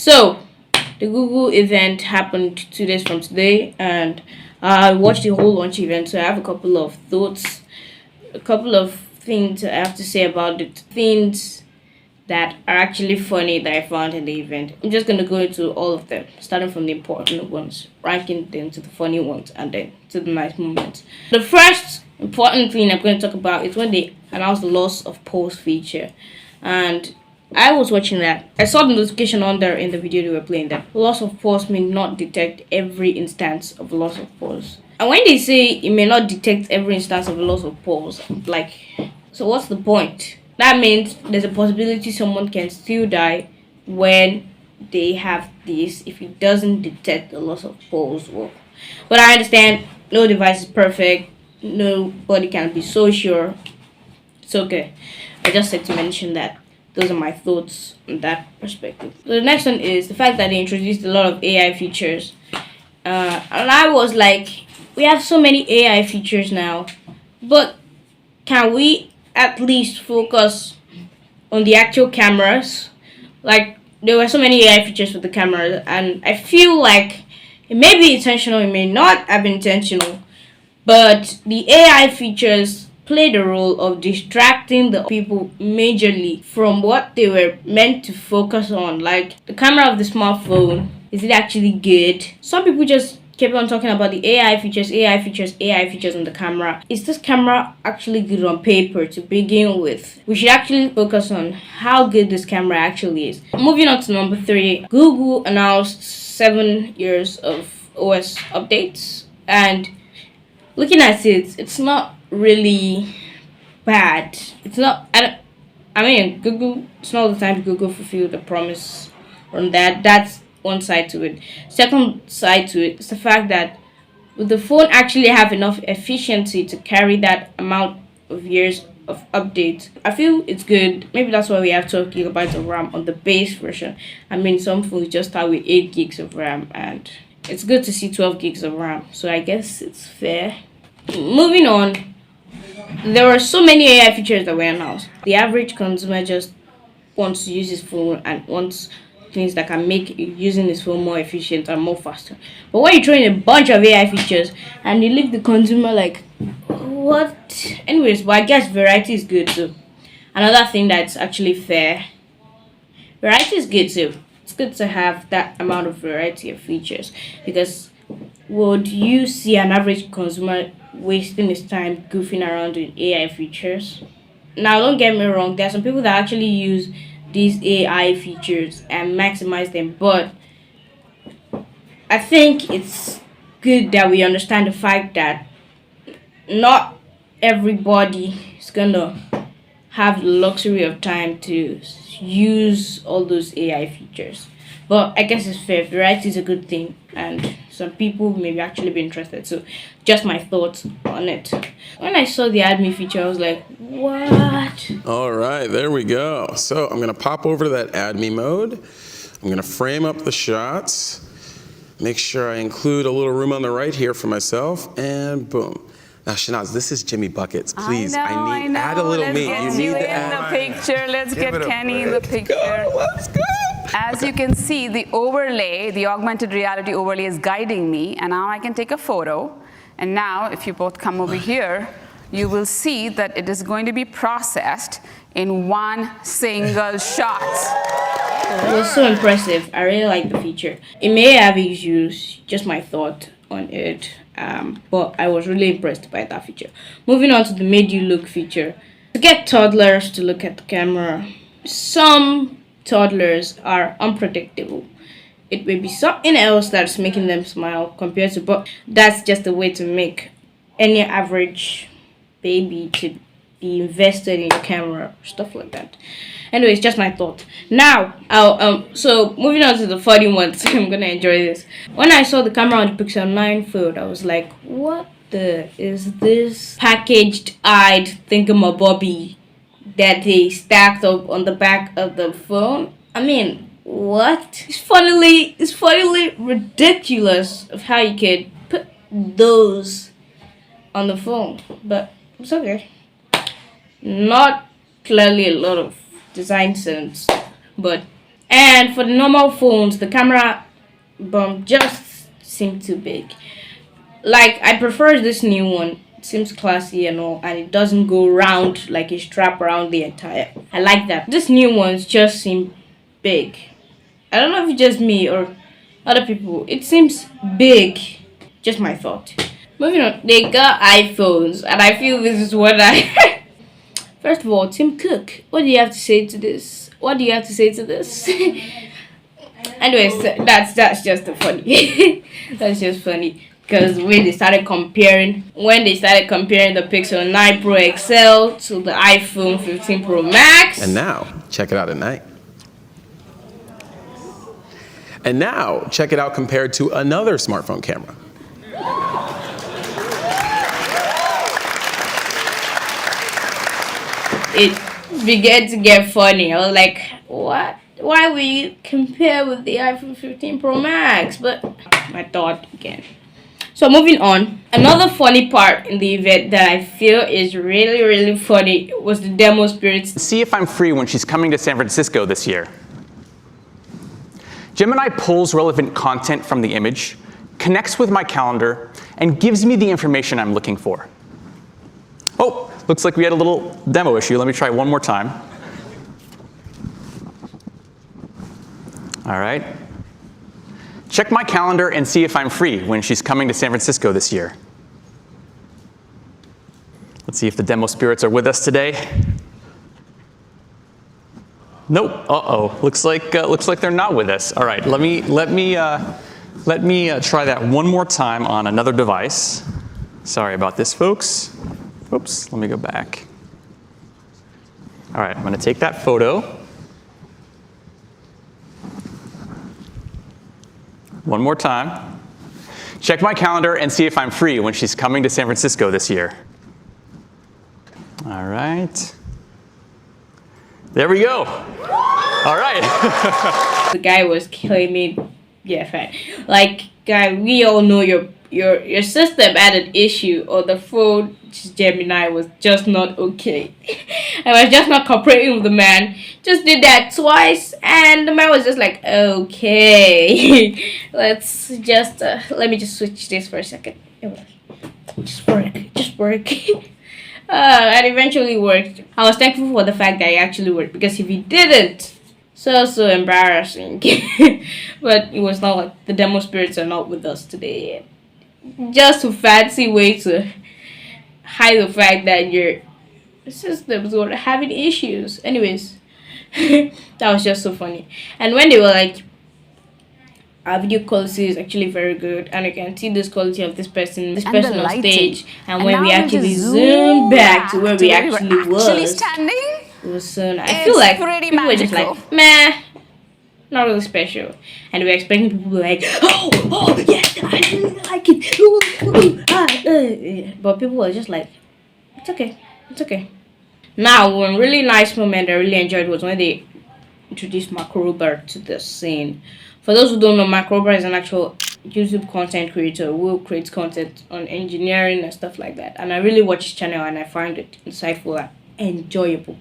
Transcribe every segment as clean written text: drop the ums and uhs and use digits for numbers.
So the Google event happened 2 days from today, and I watched the whole launch event. So I have a couple of thoughts, a couple of things I have to say about it. Things that are actually funny that I found in the event. I'm just gonna go into all of them, starting from the important ones, ranking them to the funny ones, and then to the nice moments. The first important thing I'm going to talk about is when they announced the loss of pause feature, and I was watching that. I saw the notification on there in the video they were playing that loss of pause may not detect every instance of loss of pause. And when they say it may not detect every instance of loss of pause, like, so what's the point? That means there's a possibility someone can still die when they have this if it doesn't detect the loss of pulse. Well, but I understand no device is perfect. Nobody can be so sure. It's okay. I just said to mention that. Those are my thoughts on that perspective. So the next one is the fact that they introduced a lot of AI features. And I was like, we have so many AI features now, but can we at least focus on the actual cameras? Like, there were so many AI features with the cameras, and I feel like it may be intentional, it may not have been intentional, but the AI features play the role of distracting the people majorly from what they were meant to focus on. Like, the camera of the smartphone, is it actually good? Some people just kept on talking about the AI features, AI features, AI features on the camera. Is this camera actually good on paper to begin with? We should actually focus on how good this camera actually is. Moving on to number 3, Google announced 7 years of OS updates, and looking at it, it's not really bad. It's not. I mean, Google. It's not all the time Google fulfilled the promise on that. That's one side to it. Second side to it is the fact that will the phone actually have enough efficiency to carry that amount of years of updates? I feel it's good. Maybe that's why we have 12 gigabytes of RAM on the base version. I mean, some phones just start with 8 gigs of RAM, and it's good to see 12 gigs of RAM. So I guess it's fair. Moving on, there were so many AI features that were announced. The average consumer just wants to use his phone and wants things that can make using his phone more efficient and more faster. But when you throw in a bunch of AI features and you leave the consumer like, what? Anyways, but I guess variety is good too. Another thing that's actually fair, variety is good too. It's good to have that amount of variety of features, because would you see an average consumer wasting his time goofing around with AI features? Now, don't get me wrong, there are some people that actually use these AI features and maximize them, but I think it's good that we understand the fact that not everybody is gonna have the luxury of time to use all those AI features. But I guess it's fair. Variety is a good thing, and some people maybe actually be interested. So, just my thoughts on it. When I saw the add me feature, I was like, what? All right, there we go. So I'm gonna pop over to that add me mode. I'm gonna frame up the shots. Make sure I include a little room on the right here for myself, and boom. Now, Shanaz, this is Jimmy Buckets. Please, I need add a little Let's meat. get You need you to in add. the picture. Let's get Kenny in the picture. Let's go. As you can see, the overlay, the augmented reality overlay is guiding me, and now I can take a photo. And now, if you both come over here, you will see that it is going to be processed in one single shot. It was so impressive. I really like the feature. It may have issues, just my thought on it. But I was really impressed by that feature. Moving on to the made you look feature. To get toddlers to look at the camera, some toddlers are unpredictable. It may be something else that's making them smile compared to, but that's just a way to make any average baby to be invested in the camera, stuff like that. Anyways, just my thought. Now, so moving on to the funny ones. I'm gonna enjoy this. When I saw the camera on the Pixel 9 phone, I was like, what the is this packaged eyed thingamabobby that they stacked up on the back of the phone? I mean, what? It's funnily ridiculous of how you could put those on the phone, but it's okay. Not clearly a lot of design sense, but And for the normal phones, the camera just seemed too big. Like, I prefer this new one. It seems classy and all, and it doesn't go round like a strap around the entire. I like that. This new ones just seem big. I don't know if it's just me or other people. It seems big. Just my thought. Moving on, they got iPhones, and I feel this is what I. First of all, Tim Cook, what do you have to say to this? What do you have to say to this? Anyways, that's just funny. That's just funny. Because when they started comparing the Pixel 9 Pro XL to the iPhone 15 Pro Max. And now, check it out at night. And now, check it out compared to another smartphone camera. It began to get funny. I was like, what? Why would you compare with the iPhone 15 Pro Max? But I thought again. So moving on, another funny part in the event that I feel is really, really funny was the demo spirits. See if I'm free when she's coming to San Francisco this year. Gemini pulls relevant content from the image, connects with my calendar, and gives me the information I'm looking for. Oh, looks like we had a little demo issue. Let me try one more time. All right. Check my calendar and see if I'm free when she's coming to San Francisco this year. Let's see if the demo spirits are with us today. Nope. Uh-oh. Looks like they're not with us. All right. Let me try that one more time on another device. Sorry about this, folks. Oops. Let me go back. All right. I'm going to take that photo. One more time. Check my calendar and see if I'm free when she's coming to San Francisco this year. All right. There we go. All right. The guy was claiming, yeah, fine. Like, guy, we all know your system had an issue, or the phone Gemini was just not okay. I was just not cooperating with the man. Just did that twice, and the man was just like, okay, let's just let me just switch this for a second. Just work. And eventually worked. I was thankful for the fact that it actually worked, because if it didn't, so embarrassing. But it was not like the demo spirits are not with us today. Just a fancy way to hide the fact that your systems were having issues. Anyways, that was just so funny. And when they were like, our video quality is actually very good, and you can see this quality of this person on stage. And when we actually zoom back to where we actually was standing, it was so nice. I feel like people were just like, meh, not really special. And we were expecting people to be like, oh yes, I really like it. But people were just like, it's okay. Now, one really nice moment I really enjoyed was when they introduced Mark Rober to the scene. For those who don't know, Mark Rober is an actual YouTube content creator who creates content on engineering and stuff like that. And I really watch his channel and I find it insightful and enjoyable.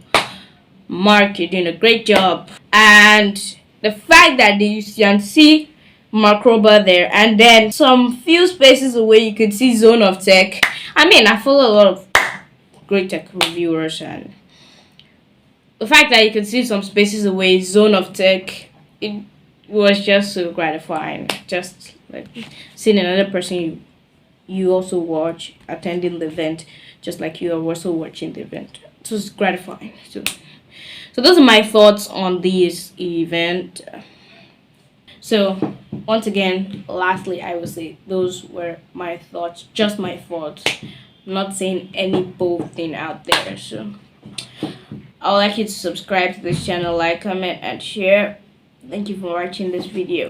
Mark, you're doing a great job. And the fact that you can see Mark Rober there, and then some few spaces away you could see Zone of Tech. I mean, I follow a lot of great tech reviewers, and the fact that you could see some spaces away Zone of Tech, it was just so gratifying. Just like seeing another person you also watch attending the event, just like you are also watching the event. It was gratifying. So those are my thoughts on this event. So once again, lastly, I would say those were my thoughts, just my thoughts. I'm not saying any bold thing out there. So I would like you to subscribe to this channel, like, comment, and share. Thank you for watching this video.